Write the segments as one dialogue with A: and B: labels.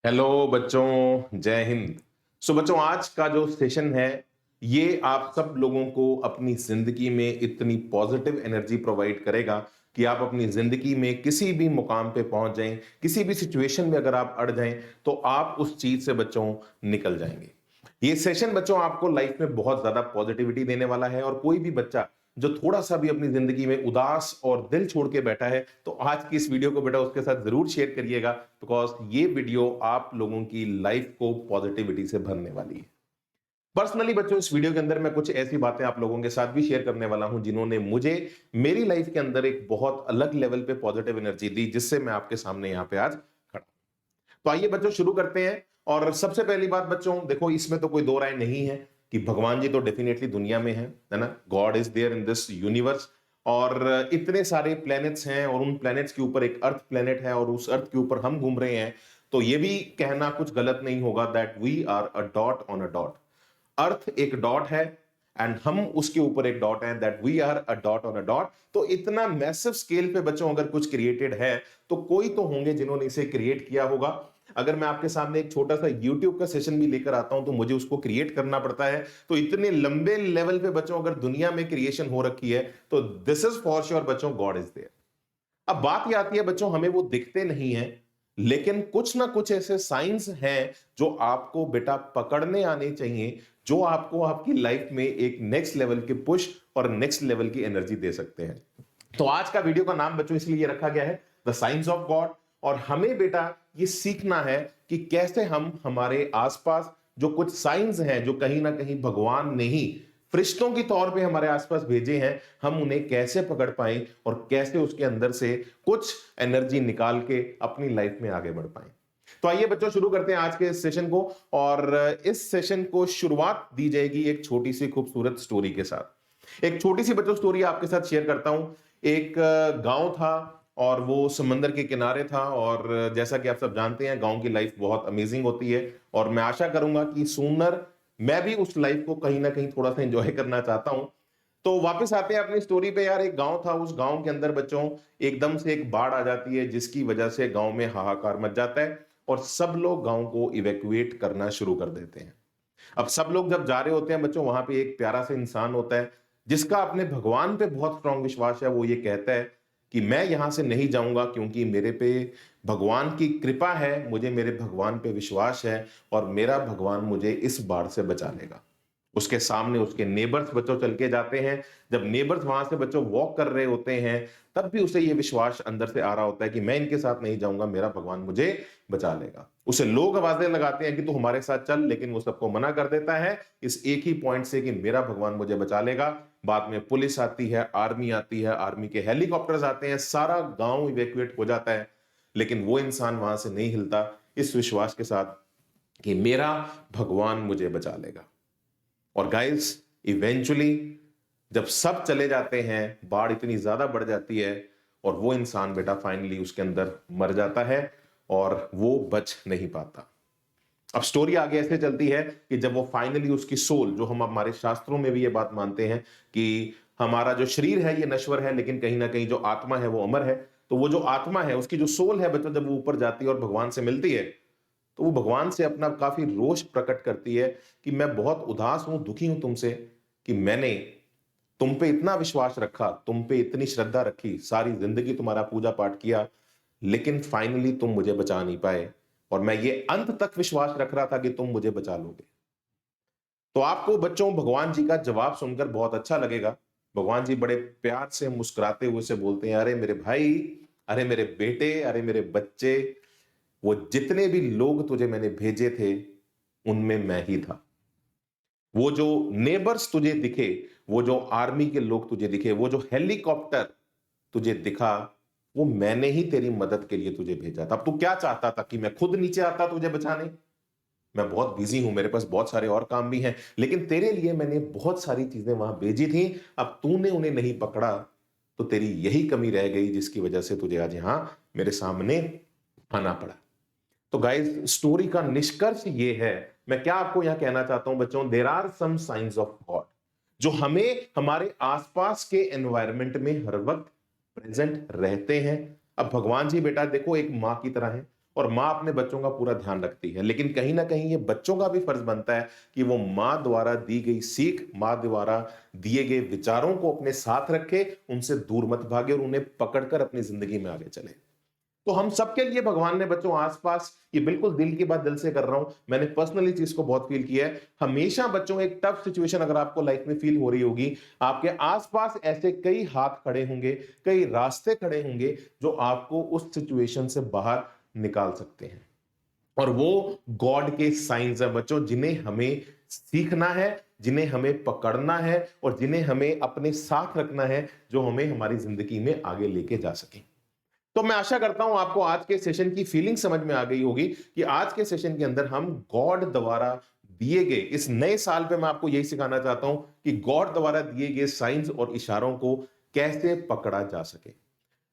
A: Hello बच्चों, जय हिंद। बच्चों, आज का जो सेशन है ये आप सब लोगों को अपनी जिंदगी में इतनी पॉजिटिव एनर्जी प्रोवाइड करेगा कि आप अपनी जिंदगी में किसी भी मुकाम पे पहुंच जाएं, किसी भी सिचुएशन में अगर आप अड़ जाएं तो आप उस चीज से बच्चों निकल जाएंगे। ये सेशन बच्चों आपको लाइफ में बहुत ज्यादा पॉजिटिविटी देने वाला है और कोई भी बच्चा जो थोड़ा सा भी अपनी जिंदगी में उदास और दिल छोड़ के बैठा है तो आज की इस वीडियो को बेटा उसके साथ जरूर शेयर करिएगा, बिकॉज ये वीडियो आप लोगों की लाइफ को पॉजिटिविटी से भरने वाली है। पर्सनली बच्चों, इस वीडियो के अंदर मैं कुछ ऐसी बातें आप लोगों के साथ भी शेयर करने वाला हूं जिन्होंने मुझे मेरी लाइफ के अंदर एक बहुत अलग लेवल पे पॉजिटिव एनर्जी दी, जिससे मैं आपके सामने यहाँ पे आज खड़ा। तो आइए बच्चों शुरू करते हैं। और सबसे पहली बात बच्चों, देखो इसमें तो कोई दो राय नहीं है कि भगवान जी तो डेफिनेटली दुनिया में है ना। God is there in this universe. और इतने सारे प्लैनेट्स हैं और उन प्लैनेट्स के ऊपर एक अर्थ प्लैनेट है और उस अर्थ के ऊपर हम घूम रहे हैं। तो ये भी कहना कुछ गलत नहीं होगा that we are a dot on a dot. Earth एक डॉट है एंड हम उसके ऊपर एक डॉट है, that we are a dot on a dot. तो इतना मैसिव स्केल पे बच्चों अगर कुछ क्रिएटेड है तो कोई तो होंगे जिन्होंने इसे क्रिएट किया होगा। अगर मैं आपके सामने एक छोटा सा YouTube का सेशन भी लेकर आता हूं तो मुझे उसको क्रिएट करना पड़ता है। तो इतने लंबे लेवल पे बच्चों अगर दुनिया में क्रिएशन हो रखी है तो दिस इज फॉर श्योर बच्चों, गॉड इज देयर। अब बात ये आती है बच्चों, हमें वो दिखते नहीं है लेकिन कुछ ना कुछ ऐसे साइंस हैं जो आपको बेटा पकड़ने आने चाहिए, जो आपको आपकी लाइफ में एक नेक्स्ट लेवल के पुश और नेक्स्ट लेवल की एनर्जी दे सकते हैं। तो आज का वीडियो का नाम बच्चों इसलिए रखा गया है द साइंस ऑफ गॉड। और हमें बेटा ये सीखना है कि कैसे हम हमारे आसपास जो कुछ साइंस हैं जो कहीं ना कहीं भगवान ने ही फरिश्तों के तौर पे हमारे आसपास भेजे हैं, हम उन्हें कैसे पकड़ पाए और कैसे उसके अंदर से कुछ एनर्जी निकाल के अपनी लाइफ में आगे बढ़ पाए। तो आइए बच्चों शुरू करते हैं आज के इस सेशन को। और इस सेशन को शुरुआत दी जाएगी एक छोटी सी खूबसूरत स्टोरी के साथ। एक छोटी सी बच्चों स्टोरी आपके साथ शेयर करता हूं। एक गांव था और वो समंदर के किनारे था। और जैसा कि आप सब जानते हैं गांव की लाइफ बहुत अमेजिंग होती है और मैं आशा करूंगा कि सूनर मैं भी उस लाइफ को कहीं ना कहीं थोड़ा सा एंजॉय करना चाहता हूं। तो वापस आते हैं अपनी स्टोरी पे यार। एक गांव था, उस गांव के अंदर बच्चों एकदम से एक बाढ़ आ जाती है जिसकी वजह से गांव में हाहाकार मच जाता है और सब लोग गांव को इवैक्यूएट करना शुरू कर देते हैं। अब सब लोग जब जा रहे होते हैं बच्चों, वहां पे एक प्यारा सा इंसान होता है जिसका अपने भगवान पे बहुत स्ट्रांग विश्वास है। वो ये कहता है कि मैं यहां से नहीं जाऊंगा क्योंकि मेरे पे भगवान की कृपा है, मुझे मेरे भगवान पे विश्वास है और मेरा भगवान मुझे इस बाढ़ से बचा लेगा। उसके सामने उसके नेबर्स बच्चों चल के जाते हैं। जब नेबर्स वहां से बच्चों वॉक कर रहे होते हैं तब भी उसे ये विश्वास अंदर से आ रहा होता है कि मैं इनके साथ नहीं जाऊंगा, मेरा भगवान मुझे बचा लेगा। उसे लोग आवाजें लगाते हैं कि तू हमारे साथ चल, लेकिन वो सबको मना कर देता है इस एक ही पॉइंट से कि मेरा भगवान मुझे बचा लेगा। बाद में पुलिस आती है, आर्मी आती है, आर्मी के हेलीकॉप्टर्स आते हैं, सारा गांव इवैक्यूएट हो जाता है। लेकिन वो इंसान वहां से नहीं हिलता इस विश्वास के साथ कि मेरा भगवान मुझे बचा लेगा। और गाइस, इवेंचुअली जब सब चले जाते हैं, बाढ़ इतनी ज्यादा बढ़ जाती है और वो इंसान बेटा फाइनली उसके अंदर मर जाता है और वो बच नहीं पाता। अब स्टोरी आगे ऐसे चलती है कि जब वो फाइनली उसकी सोल, जो हम हमारे शास्त्रों में भी ये बात मानते हैं कि हमारा जो शरीर है ये नश्वर है लेकिन कहीं ना कहीं जो आत्मा है वो अमर है। तो वो जो आत्मा है, उसकी जो सोल है बच्चों, जब वो ऊपर जाती है और भगवान से मिलती है तो वो भगवान से अपना काफी रोष प्रकट करती है कि मैं बहुत उदास हूं, दुखी हूं तुमसे कि मैंने तुम पे इतना विश्वास रखा, तुम पे इतनी श्रद्धा रखी, सारी जिंदगी तुम्हारा पूजा पाठ किया, लेकिन फाइनली तुम मुझे बचा नहीं पाए। और मैं ये अंत तक विश्वास रख रहा था कि तुम मुझे बचा लोगे। तो आपको बच्चों भगवान जी का जवाब सुनकर बहुत अच्छा लगेगा। भगवान जी बड़े प्यार से मुस्कुराते हुए से बोलते हैं, अरे मेरे भाई, अरे मेरे बेटे, अरे मेरे बच्चे, वो जितने भी लोग तुझे मैंने भेजे थे उनमें मैं ही था। वो जो नेबर्स तुझे दिखे, वो जो आर्मी के लोग तुझे दिखे, वो जो हेलीकॉप्टर तुझे दिखा, वो मैंने ही तेरी मदद के लिए तुझे भेजा था। अब तू क्या चाहता था कि मैं खुद नीचे आता तुझे बचाने? मैं बहुत बिजी हूं, मेरे पास बहुत सारे और काम भी हैं, लेकिन तेरे लिए मैंने बहुत सारी चीजें वहां भेजी थी। अब तूने उन्हें नहीं पकड़ा तो तेरी यही कमी रह गई जिसकी वजह से तुझे आज यहां मेरे सामने आना पड़ा। तो गाइस, स्टोरी का निष्कर्ष ये है, मैं क्या आपको यहां कहना चाहता हूं बच्चों, there are some science of God जो हमें हमारे आसपास के एनवायरनमेंट में हर वक्त प्रेजेंट रहते हैं। अब भगवान जी बेटा देखो एक मां की तरह है और माँ अपने बच्चों का पूरा ध्यान रखती है, लेकिन कहीं ना कहीं ये बच्चों का भी फर्ज बनता है कि वो माँ द्वारा दी गई सीख, माँ द्वारा दिए गए विचारों को अपने साथ रखे, उनसे दूर मत भागे और उन्हें पकड़कर अपनी जिंदगी में आगे चले। तो हम सबके लिए भगवान ने बच्चों आसपास, ये बिल्कुल दिल की बात दिल से कर रहा हूं, मैंने पर्सनली चीज को बहुत फील किया है, हमेशा बच्चों एक टफ सिचुएशन अगर आपको लाइफ में फील हो रही होगी, आपके आसपास ऐसे कई हाथ खड़े होंगे, कई रास्ते खड़े होंगे जो आपको उस सिचुएशन से बाहर निकाल सकते हैं। और वो गॉड के साइंस है बच्चों, जिन्हें हमें सीखना है, जिन्हें हमें पकड़ना है और जिन्हें हमें अपने साथ रखना है, जो हमें हमारी जिंदगी में आगे लेके जा सके। तो मैं आशा करता हूं आपको आज के सेशन की फीलिंग समझ में आ गई होगी कि आज के सेशन के अंदर हम गॉड द्वारा दिए गए इस नए साल पे मैं आपको यही सिखाना चाहता हूं कि गॉड द्वारा दिए गए साइंस और इशारों को कैसे पकड़ा जा सके।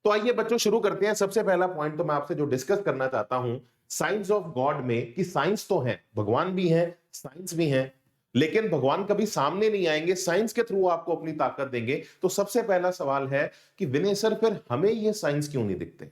A: तो आइए बच्चों शुरू करते हैं। सबसे पहला पॉइंट तो मैं आपसे जो डिस्कस करना चाहता हूं साइंस ऑफ गॉड में, कि साइंस तो है, भगवान भी है, साइंस भी है, लेकिन भगवान कभी सामने नहीं आएंगे, साइंस के थ्रू आपको अपनी ताकत देंगे। तो सबसे पहला सवाल है कि विनय सर फिर हमें ये साइंस क्यों नहीं दिखते?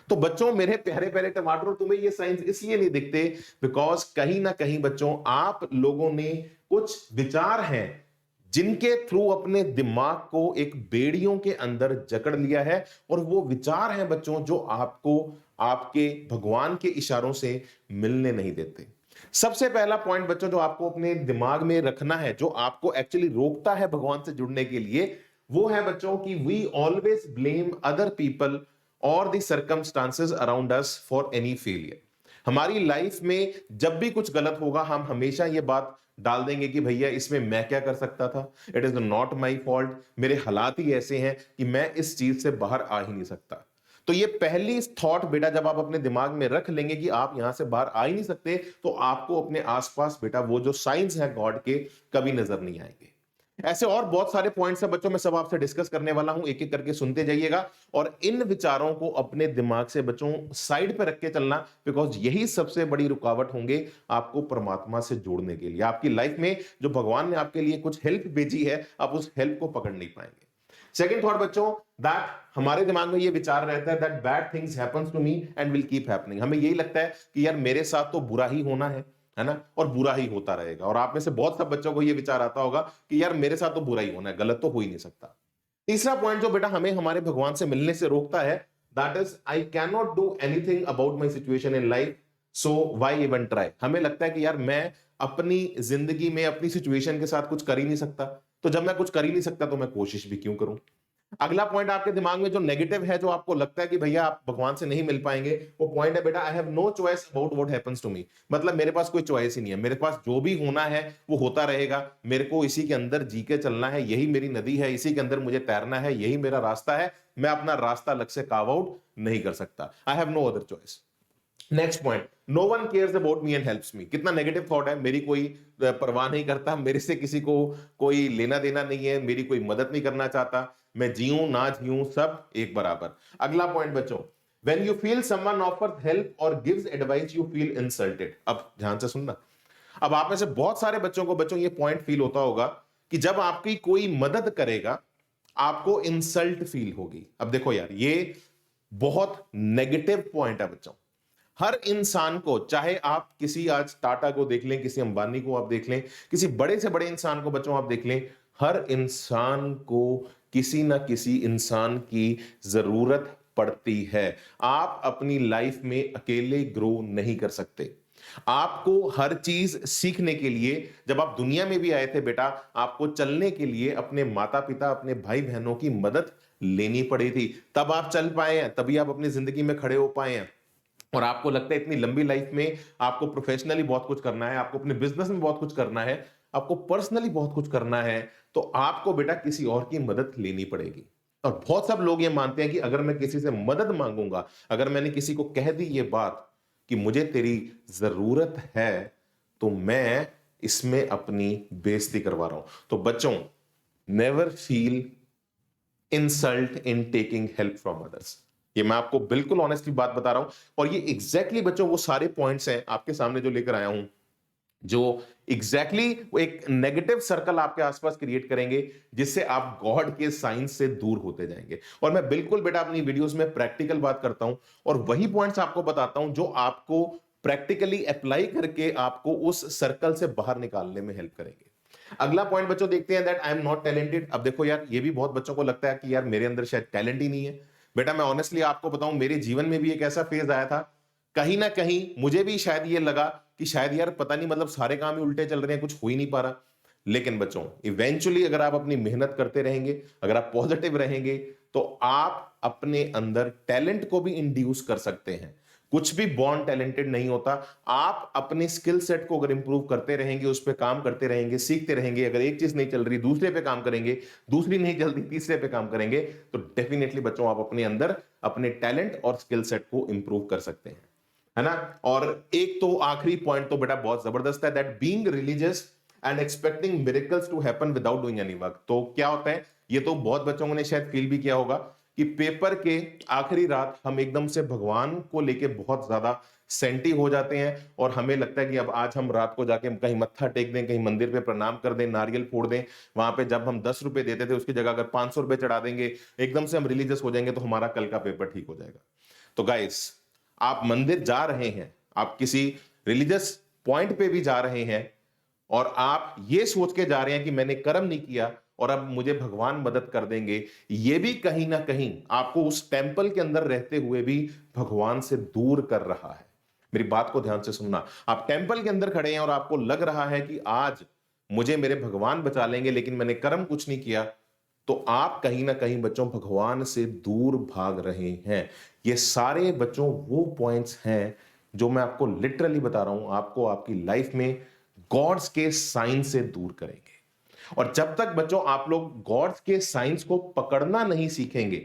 A: तो बच्चों मेरे प्यारे प्यारे टमाटर, तुम्हें ये साइंस इसलिए नहीं दिखते बिकॉज कहीं ना कहीं बच्चों आप लोगों ने कुछ विचार हैं जिनके थ्रू अपने दिमाग को एक बेड़ियों के अंदर जकड़ लिया है, और वो विचार हैं बच्चों जो आपको आपके भगवान के इशारों से मिलने नहीं देते। सबसे पहला पॉइंट बच्चों जो आपको अपने दिमाग में रखना है, जो आपको एक्चुअली रोकता है भगवान से जुड़ने के लिए, वो है बच्चों कि we always blame other people और the circumstances around us for any failure. हमारी लाइफ में जब भी कुछ गलत होगा हम हमेशा ये बात डाल देंगे कि भैया इसमें मैं क्या कर सकता था, it is not my fault, मेरे हालात ही ऐसे हैं कि मैं इस चीज से बाहर आ ही नहीं सकता। तो ये पहली थॉट बेटा जब आप अपने दिमाग में रख लेंगे कि आप यहां से बाहर आ ही नहीं सकते, तो आपको अपने आसपास बेटा वो जो साइंस है गॉड के कभी नजर नहीं आएंगे। ऐसे और बहुत सारे पॉइंट्स हैं बच्चों, मैं सब आपसे डिस्कस करने वाला हूं, एक एक करके सुनते जाइएगा और इन विचारों को अपने दिमाग से बच्चों साइड पे रख के चलना, बिकॉज यही सबसे बड़ी रुकावट होंगे आपको परमात्मा से जोड़ने के लिए। आपकी लाइफ में जो भगवान ने आपके लिए कुछ हेल्प भेजी है, आप उस हेल्प को पकड़ नहीं पाएंगे। सेकंड थॉट बच्चों, दैट हमारे दिमाग में ये विचार रहता है that bad things happens to me and will keep happening. हमें यही लगता है कि यार मेरे साथ तो बुरा ही होना है ना, और बुरा ही होता रहेगा। और आप में से बहुत सब बच्चों को ये विचार आता होगा कि यार मेरे साथ तो बुरा ही होना है, गलत तो हो ही नहीं सकता। तीसरा पॉइंट जो बेटा हमें हमारे भगवान से मिलने से रोकता है, that is I can not do anything about my situation in life, so why even try. हमें लगता है कि यार मैं अपनी जिंदगी में अपनी सिचुएशन के साथ कुछ कर ही नहीं सकता, तो जब मैं कुछ कर ही नहीं सकता तो मैं कोशिश भी क्यों करूं। अगला पॉइंट आपके दिमाग में जो नेगेटिव है, जो आपको लगता है कि भैया आप भगवान से नहीं मिल पाएंगे, वो पॉइंट है बेटा I have no choice about what happens to me. मतलब मेरे पास कोई चॉइस ही नहीं है, मेरे पास जो भी होना है वो होता रहेगा, मेरे को इसी के अंदर जी के चलना है, यही मेरी नदी है, इसी के अंदर मुझे तैरना है, यही मेरा रास्ता है, मैं अपना रास्ता अलग से कार्व आउट नहीं कर सकता। I have no other choice. Next point, no one cares about me and helps me. कितना नेगेटिव थॉट है, मेरी कोई परवाह नहीं करता, मेरे से किसी को कोई लेना देना नहीं है, मेरी कोई मदद नहीं करना चाहता, मैं जीऊं ना जीऊं सब एक बराबर। अगला पॉइंट बच्चों, when you feel someone offers help or gives advice you feel insulted। अब ध्यान से सुनना, अब आप में से बहुत सारे बच्चों को बच्चों ये पॉइंट फील होता होगा कि जब आपकी कोई मदद करेगा आपको इंसल्ट फील होगी। अब देखो यार ये बहुत नेगेटिव पॉइंट है बच्चों। हर इंसान को, चाहे आप किसी आज टाटा को देख लें, किसी अंबानी को आप देख लें, किसी बड़े से बड़े इंसान को बच्चों आप देख लें, हर इंसान को किसी ना किसी इंसान की जरूरत पड़ती है। आप अपनी लाइफ में अकेले ग्रो नहीं कर सकते। आपको हर चीज सीखने के लिए, जब आप दुनिया में भी आए थे बेटा, आपको चलने के लिए अपने माता पिता, अपने भाई बहनों की मदद लेनी पड़ी थी, तब आप चल पाए हैं, तभी आप अपनी जिंदगी में खड़े हो पाए हैं। और आपको लगता है इतनी लंबी लाइफ में आपको प्रोफेशनली बहुत कुछ करना है, आपको अपने बिजनेस में बहुत कुछ करना है, आपको पर्सनली बहुत कुछ करना है, तो आपको बेटा किसी और की मदद लेनी पड़ेगी। और बहुत सब लोग ये मानते हैं कि अगर मैं किसी से मदद मांगूंगा, अगर मैंने किसी को कह दी ये बात कि मुझे तेरी जरूरत है, तो मैं इसमें अपनी बेइज्जती करवा रहा हूं। तो बच्चों, never feel insult in taking help from others. ये मैं आपको बिल्कुल ऑनेस्टली बात बता रहा हूं, और ये एग्जैक्टली बच्चों वो सारे पॉइंट्स हैं आपके सामने जो लेकर आया हूं, जो एग्जैक्टली एक नेगेटिव सर्कल आपके आसपास क्रिएट करेंगे, जिससे आप गॉड के साइंस से दूर होते जाएंगे। और मैं बिल्कुल बेटा अपनी वीडियोस में प्रैक्टिकल बात करता हूं और वही पॉइंट्स आपको बताता हूं जो आपको प्रैक्टिकली अप्लाई करके आपको उस सर्कल से बाहर निकालने में हेल्प करेंगे। अगला पॉइंट बच्चों देखते हैं, that I am not talented. अब देखो यार, ये भी बहुत बच्चों को लगता है कि यार मेरे अंदर शायद टैलेंट ही नहीं है। बेटा मैं ऑनेस्टली आपको बताऊं, मेरे जीवन में भी एक ऐसा फेज आया था, कहीं ना कहीं मुझे भी शायद ये लगा कि शायद यार पता नहीं, मतलब सारे काम ही उल्टे चल रहे हैं, कुछ हो ही नहीं पा रहा। लेकिन बच्चों इवेंचुअली अगर आप अपनी मेहनत करते रहेंगे, अगर आप पॉजिटिव रहेंगे, तो आप अपने अंदर टैलेंट को भी इंड्यूस कर सकते हैं। कुछ भी बॉर्न टैलेंटेड नहीं होता। आप अपने स्किल सेट को अगर इंप्रूव करते रहेंगे, उस पर काम करते रहेंगे, सीखते रहेंगे, अगर एक चीज नहीं चल रही दूसरे पे काम करेंगे, दूसरी नहीं चलती तीसरे पे काम करेंगे, तो डेफिनेटली बच्चों आप अपने अंदर अपने टैलेंट और स्किल सेट को इंप्रूव कर सकते हैं, है ना। और एक तो आखिरी पॉइंट तो बेटा बहुत जबरदस्त है, that being religious and expecting miracles to happen without doing any work. तो क्या होता है, ये तो बहुत बच्चों ने शायद फील भी किया होगा कि पेपर के आखिरी रात हम एकदम से भगवान को लेके बहुत ज्यादा सेंटी हो जाते हैं और हमें लगता है कि अब आज हम रात को जाके कहीं मत्था टेक दें, कहीं मंदिर पे प्रणाम कर दें, नारियल फोड़ दें। वहां पे जब हम 10 रुपए देते थे उसकी जगह अगर 500 रुपए चढ़ा देंगे, एकदम से हम रिलीजियस हो जाएंगे, तो हमारा कल का पेपर ठीक हो जाएगा। तो गाइस, आप मंदिर जा रहे हैं, आप किसी रिलीजियस पॉइंट पे भी जा रहे हैं और आप ये सोच के जा रहे हैं कि मैंने कर्म नहीं किया और अब मुझे भगवान मदद कर देंगे, ये भी कहीं ना कहीं आपको उस टेंपल के अंदर रहते हुए भी भगवान से दूर कर रहा है। मेरी बात को ध्यान से सुनना। आप टेंपल के अंदर खड़े हैं और आपको लग रहा है कि आज मुझे मेरे भगवान बचा लेंगे, लेकिन मैंने कर्म कुछ नहीं किया, तो आप कहीं ना कहीं बच्चों भगवान से दूर भाग रहे हैं। ये सारे बच्चों वो पॉइंट्स हैं जो मैं आपको लिटरली बता रहा हूं, आपको आपकी लाइफ में गॉड्स के साइन से दूर करेंगे। और जब तक बच्चों आप लोग गॉड्स के साइंस को पकड़ना नहीं सीखेंगे,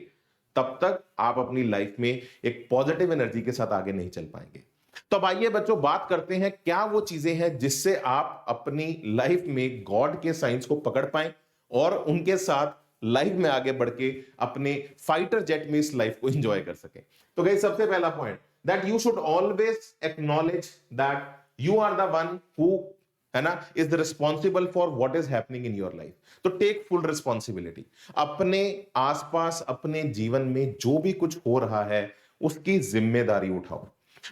A: तब तक आप अपनी लाइफ में एक पॉजिटिव एनर्जी के साथ आगे नहीं चल पाएंगे। तो अब आइए बच्चों बात करते हैं, क्या वो चीजें हैं जिससे आप अपनी लाइफ में गॉड के साइंस को पकड़ पाए और उनके साथ लाइफ में आगे बढ़ के अपने फाइटर जेट में इस लाइफ को एंजॉय कर सके। तो गाइस, सबसे पहला point, that you should always acknowledge that you are the one who, है ना, is the responsible for what is happening in your life. तो टेक फुल रिस्पॉन्सिबिलिटी। अपने आसपास अपने जीवन में जो भी कुछ हो रहा है उसकी जिम्मेदारी उठाओ।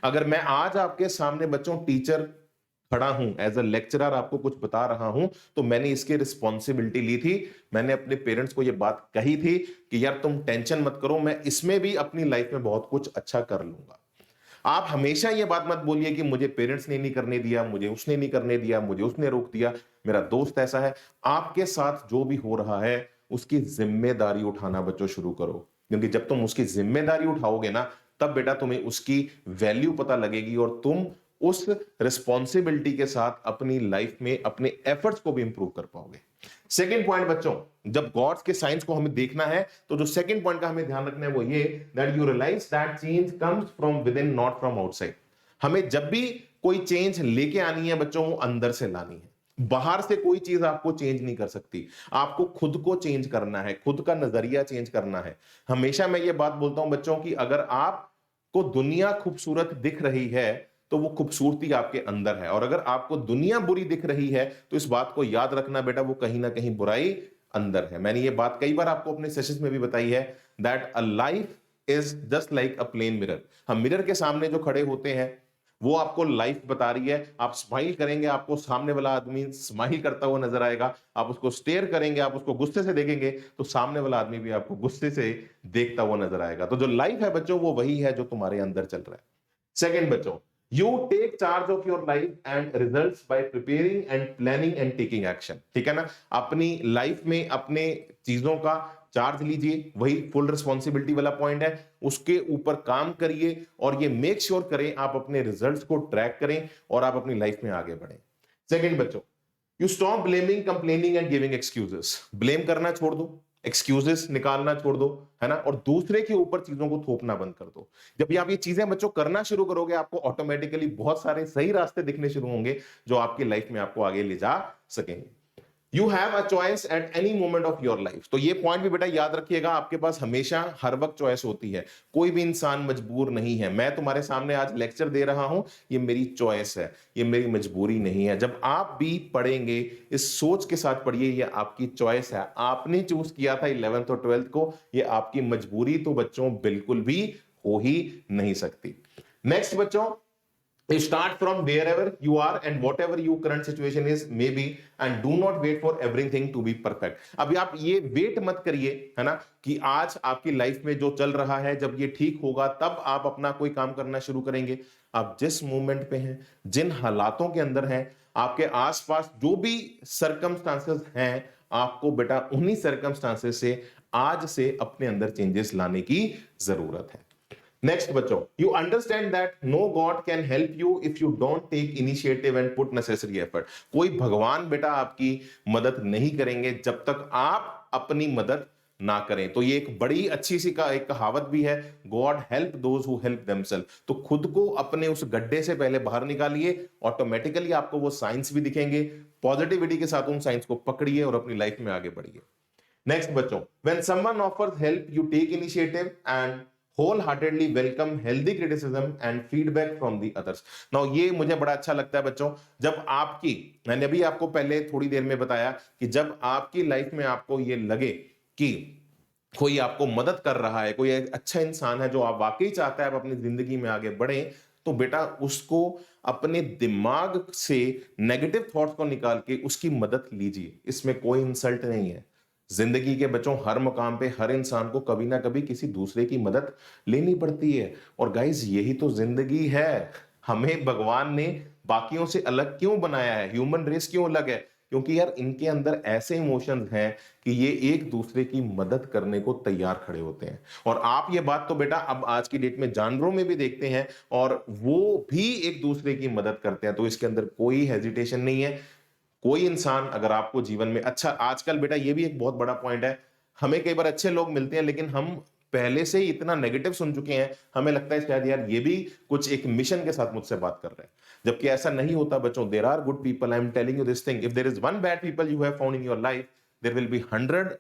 A: अगर मैं आज आपके सामने बच्चों टीचर खड़ा हूं, एज अ लेक्चरर आपको कुछ बता रहा हूं, तो मैंने इसकी रिस्पॉन्सिबिलिटी ली थी। मैंने अपने पेरेंट्स को यह बात कही थी कि यार तुम टेंशन मत करो, मैं इसमें भी अपनी लाइफ में बहुत कुछ अच्छा कर लूंगा। आप हमेशा ये बात मत बोलिए कि मुझे पेरेंट्स ने नहीं करने दिया, मुझे उसने नहीं करने दिया, मुझे उसने रोक दिया, मेरा दोस्त ऐसा है। आपके साथ जो भी हो रहा है उसकी जिम्मेदारी उठाना बच्चों शुरू करो, क्योंकि जब तुम उसकी जिम्मेदारी उठाओगे ना, तब बेटा तुम्हें उसकी वैल्यू पता लगेगी और तुम उस रिस्पॉन्सिबिलिटी के साथ अपनी लाइफ में अपने एफर्ट्स को भी इंप्रूव कर पाओगे। सेकेंड पॉइंट बच्चों, जब गॉड्स के साइंस को हमें देखना है, तो जो सेकेंड पॉइंट का हमें ध्यान रखना है वो ये, that you realise that change comes from within, not from outside. हमें जब भी कोई चेंज लेके आनी है बच्चों, वो अंदर से लानी है। बाहर से कोई चीज आपको चेंज नहीं कर सकती। आपको खुद को चेंज करना है, खुद का नजरिया चेंज करना है। हमेशा मैं ये बात बोलता हूं बच्चों की अगर आपको दुनिया खूबसूरत दिख रही है, तो वो खूबसूरती आपके अंदर है। और अगर आपको दुनिया बुरी दिख रही है, तो इस बात को याद रखना बेटा, वो कहीं ना कहीं बुराई अंदर है। मैंने ये बात कई बार आपको अपने सेशंस में भी बताई है, that a life is just like a plane mirror. हम मिरर के सामने जो खड़े होते हैं, वो आपको लाइफ बता रही है। आप स्माइल करेंगे, आपको सामने वाला आदमी स्माइल करता हुआ नजर आएगा। आप उसको स्टेयर करेंगे, आप उसको गुस्से से देखेंगे, तो सामने वाला आदमी भी आपको गुस्से से देखता हुआ नजर आएगा। तो जो लाइफ है बच्चों, वो वही है जो तुम्हारे अंदर चल रहा है। सेकेंड बच्चों, you take charge of your life and results by preparing and planning and taking action। ठीक है ना, अपनी लाइफ में अपने चीजों का चार्ज लीजिए, वही फुल रिस्पॉन्सिबिलिटी वाला पॉइंट है। उसके ऊपर काम करिए और ये मेक श्योर करें आप अपने रिजल्ट्स को ट्रैक करें और आप अपनी लाइफ में आगे बढ़ें। सेकंड बच्चों, you stop blaming, complaining and giving excuses. Blame करना छोड़ दो, एक्सक्यूजेस निकालना छोड़ दो, है ना, और दूसरे के ऊपर चीजों को थोपना बंद कर दो। जब भी आप ये चीजें बच्चों करना शुरू करोगे, आपको ऑटोमेटिकली बहुत सारे सही रास्ते दिखने शुरू होंगे जो आपकी लाइफ में आपको आगे ले जा सकेंगे। You have a choice at any moment of your life. तो ये पॉइंट भी बेटा याद रखिएगा, आपके पास हमेशा हर वक्त चॉइस होती है, कोई भी इंसान मजबूर नहीं है। मैं तुम्हारे सामने आज लेक्चर दे रहा हूं, ये मेरी चॉइस है, ये मेरी मजबूरी नहीं है। जब आप भी पढ़ेंगे इस सोच के साथ पढ़िए, ये आपकी चॉइस है, आपने चूज किया था 11th और 12th को, ये आपकी मजबूरी तो बच्चों बिल्कुल भी हो ही नहीं सकती। नेक्स्ट बच्चों, start from wherever you are and whatever your current situation is maybe, and do not wait for everything to be perfect। अभी आप ये वेट मत करिए, है ना, कि आज आपकी लाइफ में जो चल रहा है जब ये ठीक होगा तब आप अपना कोई काम करना शुरू करेंगे। आप जिस मोमेंट पे हैं, जिन हालातों के अंदर हैं, आपके आसपास जो भी सर्कमस्टांसेस हैं, आपको बेटा उन्हीं सर्कमस्टांसेस से आज से अपने अंदर चेंजेस लाने की जरूरत है। नेक्स्ट बच्चों, you understand that no God can help you if you don't take initiative and put necessary effort. कोई भगवान बेटा आपकी मदद नहीं करेंगे जब तक आप अपनी मदद ना करें। तो ये एक बड़ी अच्छी सी का एक कहावत भी है, God help those who help themselves. तो खुद को अपने उस गड्ढे से पहले बाहर निकालिए, ऑटोमेटिकली आपको वो साइंस भी दिखेंगे। पॉजिटिविटी के साथ उन साइंस को पकड़िए और अपनी लाइफ में आगे बढ़िए। नेक्स्ट बच्चों, when someone offers help you take initiative and wholeheartedly welcome healthy criticism and feedback from the others। now ये मुझे बड़ा अच्छा लगता है बच्चों, जब आपकी, मैंने अभी आपको पहले थोड़ी देर में बताया कि जब आपकी लाइफ में आपको ये लगे कि कोई आपको मदद कर रहा है, कोई एक अच्छा इंसान है जो आप वाकई चाहता है आप अपनी जिंदगी में आगे बढ़े, तो बेटा उसको अपने दिमाग से नेगेटिव थॉट्स को निकाल के उसकी मदद लीजिए। इसमें कोई इंसल्ट नहीं है। जिंदगी के बच्चों हर मुकाम पे हर इंसान को कभी ना कभी किसी दूसरे की मदद लेनी पड़ती है। और गाइस यही तो जिंदगी है। हमें भगवान ने बाकियों से अलग क्यों बनाया है, ह्यूमन रेस क्यों अलग है? क्योंकि यार इनके अंदर ऐसे इमोशंस हैं कि ये एक दूसरे की मदद करने को तैयार खड़े होते हैं। और आप ये बात तो बेटा अब आज की डेट में जानवरों में भी देखते हैं, और वो भी एक दूसरे की मदद करते हैं। तो इसके अंदर कोई हेजिटेशन नहीं है। कोई इंसान अगर आपको जीवन में अच्छा, आजकल बेटा ये भी एक बहुत बड़ा पॉइंट है, हमें कई बार अच्छे लोग मिलते हैं लेकिन हम पहले से ही इतना नेगेटिव सुन चुके हैं, हमें लगता है शायद यार ये भी कुछ एक मिशन के साथ मुझसे बात कर रहे हैं, जबकि ऐसा नहीं होता बच्चों। There are good people, I am telling you this thing, if there is one bad people you have found in your life, there will be 100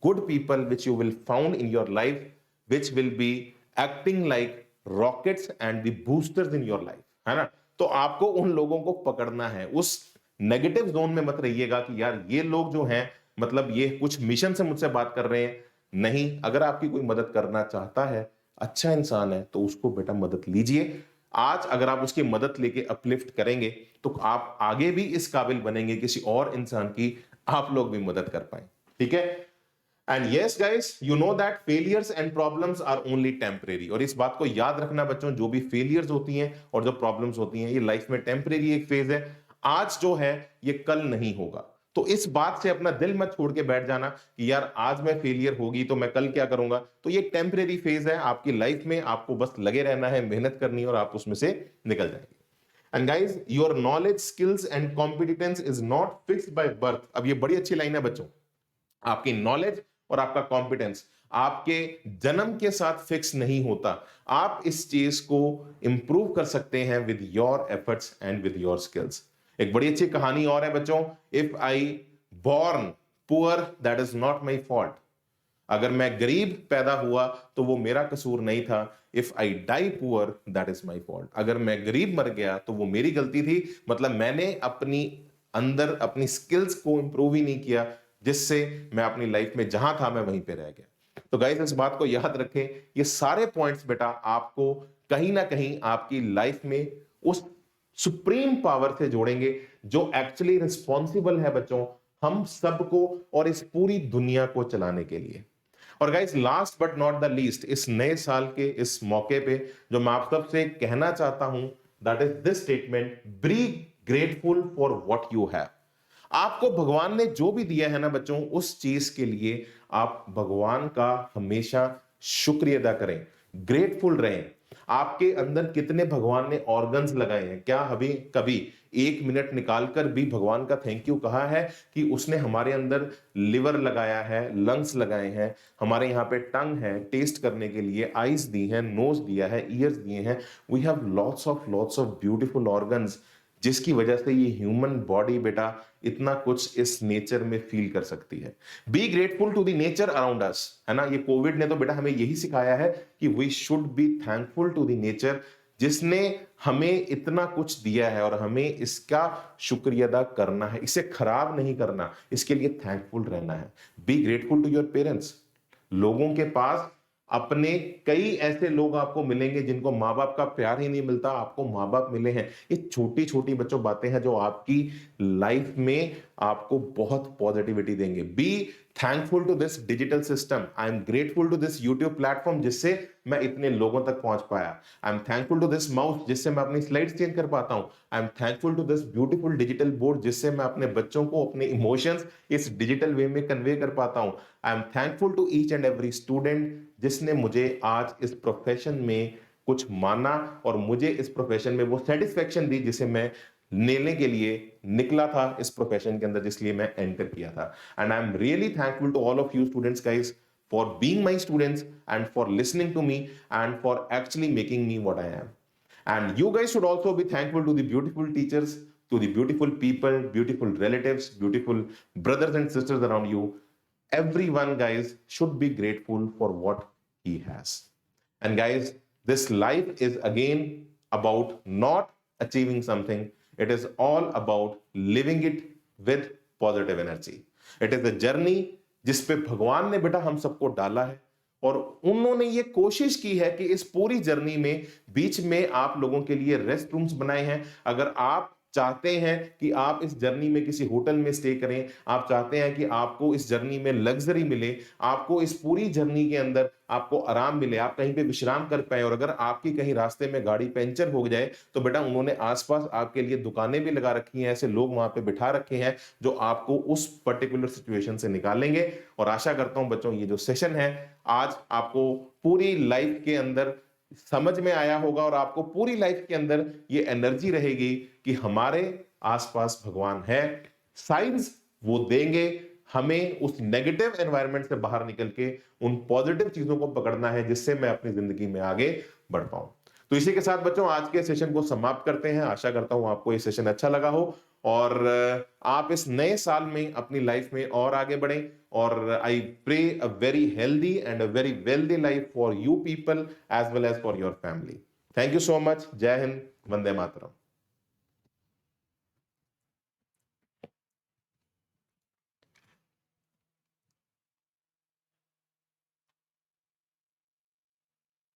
A: good people which you will found in your life, which will be acting like rockets and the boosters in your life, है ना। तो आपको उन लोगों को पकड़ना है, उस नेगेटिव जोन में मत रहिएगा कि यार ये लोग जो हैं मतलब ये कुछ मिशन से मुझसे बात कर रहे हैं। नहीं, अगर आपकी कोई मदद करना चाहता है, अच्छा इंसान है, तो उसको बेटा मदद लीजिए। आज अगर आप उसकी मदद लेके अपलिफ्ट करेंगे तो आप आगे भी इस काबिल बनेंगे किसी और इंसान की आप लोग भी मदद कर पाए। ठीक है। And yes guys, you know that failures and problems are only temporary. और इस बात को याद रखना बच्चों, जो भी फेलियर्स होती हैं और जो प्रॉब्लम्स होती हैं, ये लाइफ में टेम्परेरी एक फेज है। आज जो है ये कल नहीं होगा। तो इस बात से अपना दिल मत छोड़ के बैठ जाना कि यार आज मैं फेलियर होगी तो मैं कल क्या करूंगा। तो ये टेम्परेरी फेज है आपकी लाइफ में, आपको बस लगे रहना है, मेहनत करनी है और आप उसमें से निकल जाएंगे। And guys, your knowledge, skills and competence is not fixed by birth. अब ये बड़ी अच्छी लाइन है बच्चों, आपकी नॉलेज और आपका कॉम्पिटेंस आपके जन्म के साथ फिक्स नहीं होता। आप इस चीज को इंप्रूव कर सकते हैं with your efforts and with your skills. एक बड़ी अच्छी कहानी और है बच्चों, if I born poor that is not my fault. अगर मैं गरीब पैदा हुआ तो वो मेरा कसूर नहीं था। If I die poor that is my fault. अगर मैं गरीब मर गया तो वो मेरी गलती थी, मतलब मैंने अपनी अंदर अपनी स्किल्स को इंप्रूव ही नहीं किया, जिससे मैं अपनी लाइफ में जहां था मैं वहीं पे रह गया। तो गाइस इस बात को याद रखें, ये सारे पॉइंट्स बेटा आपको कहीं ना कहीं आपकी लाइफ में उस सुप्रीम पावर से जोड़ेंगे जो एक्चुअली रिस्पॉन्सिबल है बच्चों हम सबको और इस पूरी दुनिया को चलाने के लिए। और guys last but not the least, इस नए साल के इस मौके पे जो मैं आप सबसे कहना चाहता हूं, that is this statement, be grateful for what you have. आपको भगवान ने जो भी दिया है ना बच्चों, उस चीज के लिए आप भगवान का हमेशा शुक्रिया अदा करें, ग्रेटफुल रहें। आपके अंदर कितने भगवान ने ऑर्गन्स लगाए हैं, क्या अभी कभी 1 मिनट निकालकर भी भगवान का थैंक यू कहा है कि उसने हमारे अंदर लिवर लगाया है, लंग्स लगाए हैं, हमारे यहाँ पे टंग है टेस्ट करने के लिए, आईज दी हैं, नोज दिया है, ईयर्स दिए हैं। We have lots of beautiful organs जिसकी वजह से ये ह्यूमन बॉडी बेटा इतना कुछ इस नेचर में फील कर सकती है। Be grateful to the nature around us, है ना। ये कोविड ने तो बेटा हमें यही सिखाया है कि we should be thankful to the nature, जिसने हमें इतना कुछ दिया है और हमें इसका शुक्रिया अदा करना है, इसे खराब नहीं करना, इसके लिए थैंकफुल रहना है। Be grateful to your parents. लोगों के पास अपने कई ऐसे लोग आपको मिलेंगे जिनको माँ बाप का प्यार ही नहीं मिलता, आपको माँ बाप मिले हैं। ये छोटी छोटी बच्चों बातें हैं जो आपकी लाइफ में आपको बहुत पॉजिटिविटी देंगे। Be thankful to this digital system. I am grateful to this YouTube platform जिससे मैं इतने लोगों तक पहुंच पाया। I am thankful to this mouse जिससे मैं अपनी स्लाइड्स चेंज कर पाता हूं। I am thankful to this beautiful digital board जिससे मैं अपने बच्चों को अपने इमोशंस इस डिजिटल वे में कन्वे कर पाता हूं। I am thankful to each and every student जिसने मुझे आज इस प्रोफेशन में कुछ माना और मुझे इस प्रोफेशन में वो सेटिस्फेक्शन दी जिसे मैं लेने के लिए निकला था इस प्रोफेशन के अंदर, जिसलिए मैं एंटर किया था। And I am really thankful to all of you students guys for being my students and for listening to me and for actually making me what I am. And you guys should also be thankful to the beautiful teachers, to the beautiful people, beautiful relatives, beautiful brothers and sisters around you. Everyone, guys, should be grateful for what he has. And guys, this life is again about not achieving something. It is all about living it with positive energy. It is a journey जिसपे भगवान ने बेटा हम सबको डाला है और उन्होंने ये कोशिश की है कि इस पूरी जर्नी में बीच में आप लोगों के लिए रेस्ट रूम्स बनाए हैं। अगर आप चाहते हैं कि आप इस जर्नी में किसी होटल में स्टे करें, आप चाहते हैं कि आपको इस जर्नी में लग्जरी मिले, आपको इस पूरी जर्नी के अंदर आपको आराम मिले, आप कहीं पे विश्राम कर पाए, और अगर आपकी कहीं रास्ते में गाड़ी पंचर हो जाए तो बेटा उन्होंने आसपास आपके लिए दुकानें भी लगा रखी हैं, ऐसे लोग वहां पे बिठा रखे हैं जो आपको उस पर्टिकुलर सिचुएशन से निकालेंगे। और आशा करता हूं बच्चों ये जो सेशन है आज आपको पूरी लाइफ के अंदर समझ में आया होगा और आपको पूरी लाइफ के अंदर ये एनर्जी रहेगी कि हमारे आसपास भगवान है। साइंस वो देंगे हमें उस नेगेटिव एनवायरनमेंट से बाहर निकल के उन पॉजिटिव चीजों को पकड़ना है जिससे मैं अपनी जिंदगी में आगे बढ़ पाऊं। तो इसी के साथ बच्चों आज के सेशन को समाप्त करते हैं। आशा करता हूं आपको ये सेशन अच्छा लगा हो और आप इस नए साल में अपनी लाइफ में और आगे बढ़ें। और I pray a very healthy and a very wealthy life for you people as well as for your family. Thank you so much. जय हिंद, वंदे मातरम।